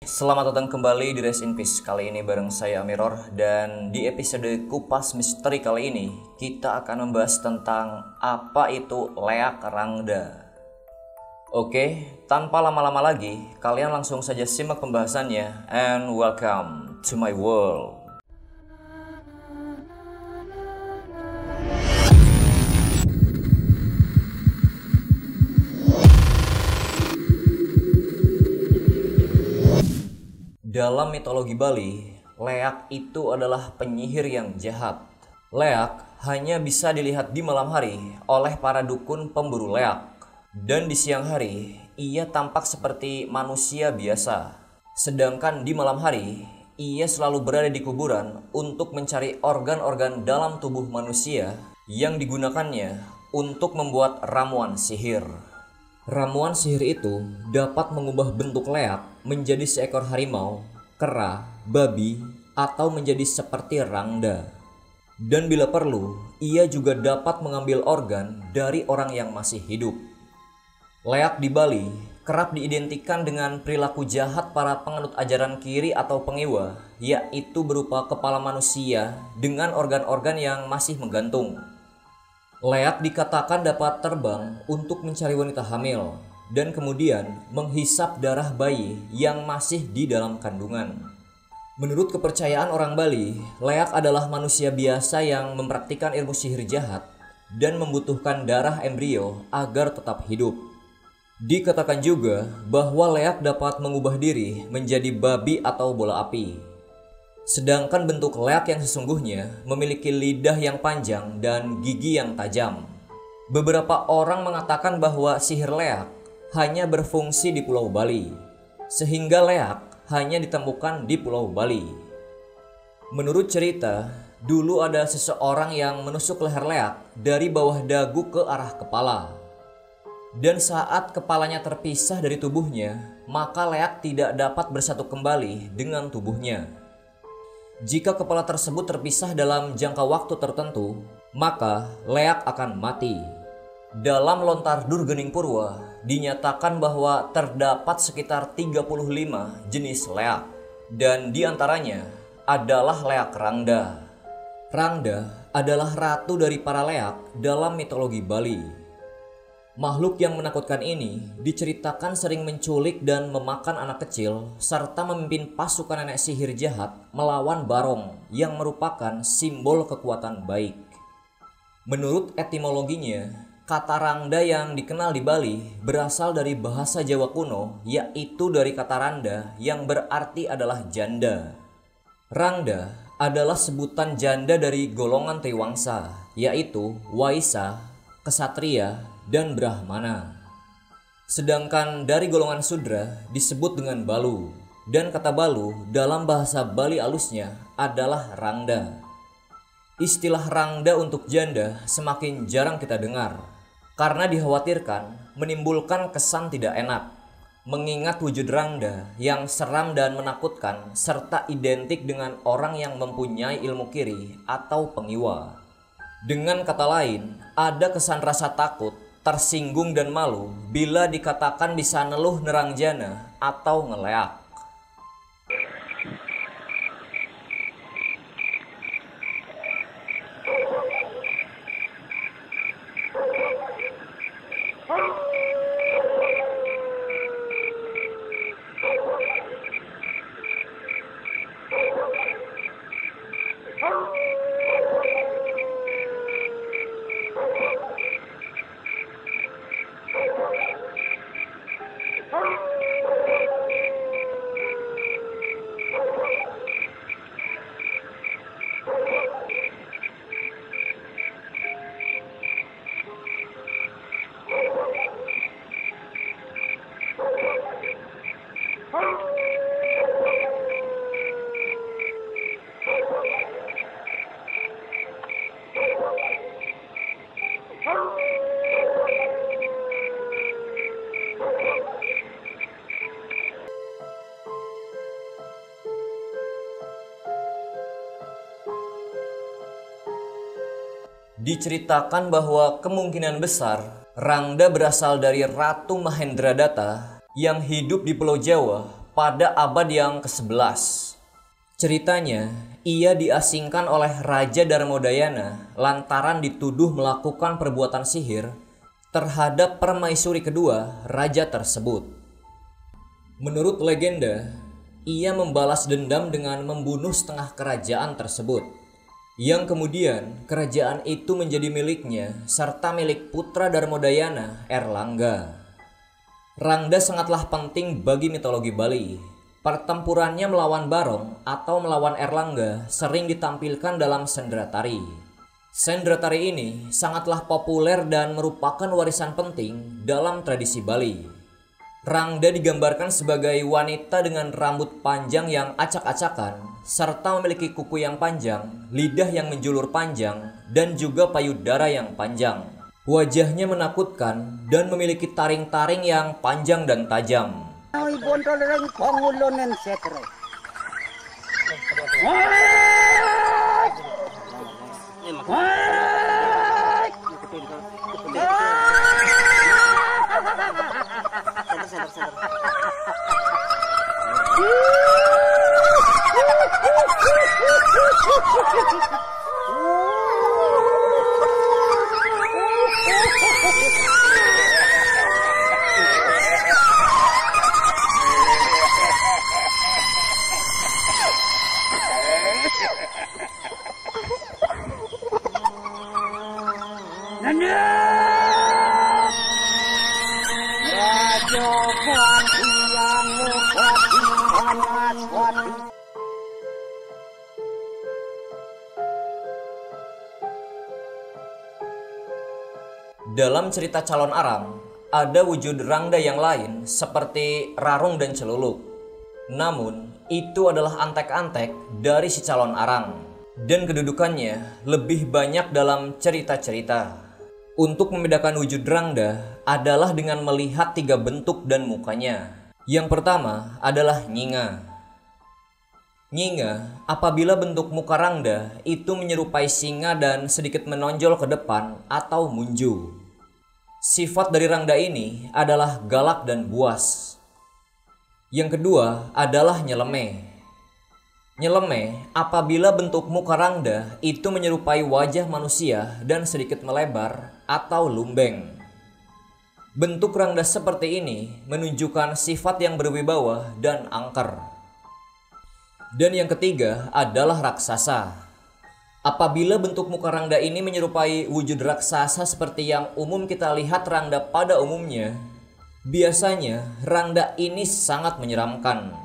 Selamat datang kembali di Rest in Peace. Kali ini bareng saya Amiror. Dan di episode Kupas Misteri kali ini kita akan membahas tentang apa itu Leak Rangda. Oke, tanpa lama-lama lagi, kalian langsung saja simak pembahasannya. And welcome to my world. Dalam mitologi Bali, Leak itu adalah penyihir yang jahat. Leak hanya bisa dilihat di malam hari oleh para dukun pemburu leak. Dan di siang hari, ia tampak seperti manusia biasa. Sedangkan di malam hari, ia selalu berada di kuburan untuk mencari organ-organ dalam tubuh manusia yang digunakannya untuk membuat ramuan sihir. Ramuan sihir itu dapat mengubah bentuk Leak menjadi seekor harimau, kera, babi, atau menjadi seperti Rangda. Dan bila perlu, ia juga dapat mengambil organ dari orang yang masih hidup. Leak di Bali kerap diidentikan dengan perilaku jahat para penganut ajaran kiri atau pengiwa, yaitu berupa kepala manusia dengan organ-organ yang masih menggantung. Leak dikatakan dapat terbang untuk mencari wanita hamil dan kemudian menghisap darah bayi yang masih di dalam kandungan. Menurut kepercayaan orang Bali, Leak adalah manusia biasa yang mempraktikkan ilmu sihir jahat dan membutuhkan darah embrio agar tetap hidup. Dikatakan juga bahwa Leak dapat mengubah diri menjadi babi atau bola api. Sedangkan bentuk Leak yang sesungguhnya memiliki lidah yang panjang dan gigi yang tajam. Beberapa orang mengatakan bahwa sihir Leak hanya berfungsi di Pulau Bali, sehingga Leak hanya ditemukan di Pulau Bali. Menurut cerita, dulu ada seseorang yang menusuk leher Leak dari bawah dagu ke arah kepala. Dan saat kepalanya terpisah dari tubuhnya, maka Leak tidak dapat bersatu kembali dengan tubuhnya. Jika kepala tersebut terpisah dalam jangka waktu tertentu, maka Leak akan mati. Dalam Lontar Durgening Purwa, dinyatakan bahwa terdapat sekitar 35 jenis leak, dan diantaranya adalah leak Rangda. Rangda adalah ratu dari para leak dalam mitologi Bali. Makhluk yang menakutkan ini diceritakan sering menculik dan memakan anak kecil serta memimpin pasukan nenek sihir jahat melawan Barong yang merupakan simbol kekuatan baik. Menurut etimologinya, kata Rangda yang dikenal di Bali berasal dari bahasa Jawa kuno, yaitu dari kata Randa yang berarti adalah janda. Rangda adalah sebutan janda dari golongan Tewangsa, yaitu Waisa, Kesatria, dan Brahmana. Sedangkan dari golongan Sudra disebut dengan Balu, dan kata Balu dalam bahasa Bali alusnya adalah Rangda. Istilah Rangda untuk janda semakin jarang kita dengar, karena dikhawatirkan menimbulkan kesan tidak enak, mengingat wujud Rangda yang seram dan menakutkan serta identik dengan orang yang mempunyai ilmu kiri atau pengiwa. Dengan kata lain, ada kesan rasa takut, tersinggung dan malu bila dikatakan bisa neluh nerang jana atau ngeleak. Diceritakan bahwa kemungkinan besar Rangda berasal dari Ratu Mahendradatta yang hidup di Pulau Jawa pada abad yang ke-11. Ceritanya, ia diasingkan oleh Raja Darmodayana lantaran dituduh melakukan perbuatan sihir terhadap permaisuri kedua raja tersebut. Menurut legenda, ia membalas dendam dengan membunuh setengah kerajaan tersebut, yang kemudian kerajaan itu menjadi miliknya serta milik putra Darmodayana, Erlangga. Rangda sangatlah penting bagi mitologi Bali. Pertempurannya melawan Barong atau melawan Erlangga sering ditampilkan dalam sendratari. Sendratari ini sangatlah populer dan merupakan warisan penting dalam tradisi Bali. Rangda digambarkan sebagai wanita dengan rambut panjang yang acak-acakan, serta memiliki kuku yang panjang, lidah yang menjulur panjang, dan juga payudara yang panjang. Wajahnya menakutkan dan memiliki taring-taring yang panjang dan tajam. Dalam cerita Calon Aram, ada wujud Rangda yang lain seperti Rarung dan Celuluk. Namun, itu adalah antek-antek dari si Calon Aram, dan kedudukannya lebih banyak dalam cerita-cerita. Untuk membedakan wujud Rangda adalah dengan melihat 3 bentuk dan mukanya. Yang pertama adalah Nyinga. Nyinga, apabila bentuk muka Rangda itu menyerupai singa dan sedikit menonjol ke depan atau munju. Sifat dari Rangda ini adalah galak dan buas. Yang kedua adalah Nyeleme. Nyeleme, apabila bentuk muka Rangda itu menyerupai wajah manusia dan sedikit melebar atau lumbeng. Bentuk Rangda seperti ini menunjukkan sifat yang berwibawa dan angker. Dan yang ketiga adalah raksasa. Apabila bentuk muka Rangda ini menyerupai wujud raksasa seperti yang umum kita lihat Rangda pada umumnya, biasanya Rangda ini sangat menyeramkan.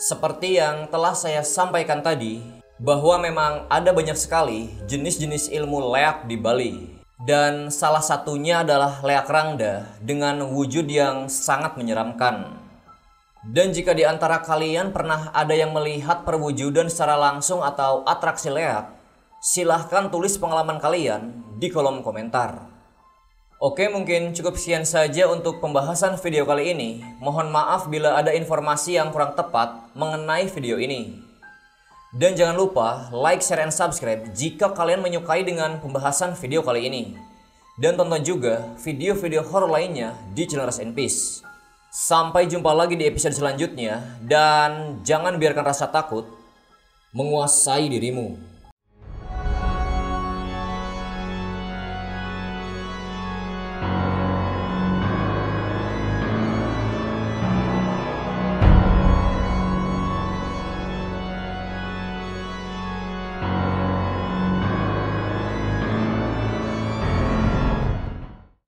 Seperti yang telah saya sampaikan tadi, bahwa memang ada banyak sekali jenis-jenis ilmu leak di Bali. Dan salah satunya adalah leak Rangda dengan wujud yang sangat menyeramkan. Dan jika di antara kalian pernah ada yang melihat perwujudan secara langsung atau atraksi leak, silahkan tulis pengalaman kalian di kolom komentar. Oke, mungkin cukup sekian saja untuk pembahasan video kali ini. Mohon maaf bila ada informasi yang kurang tepat mengenai video ini. Dan jangan lupa like, share, and subscribe jika kalian menyukai dengan pembahasan video kali ini. Dan tonton juga video-video horor lainnya di channel Rest in Peace. Sampai jumpa lagi di episode selanjutnya. Dan jangan biarkan rasa takut menguasai dirimu.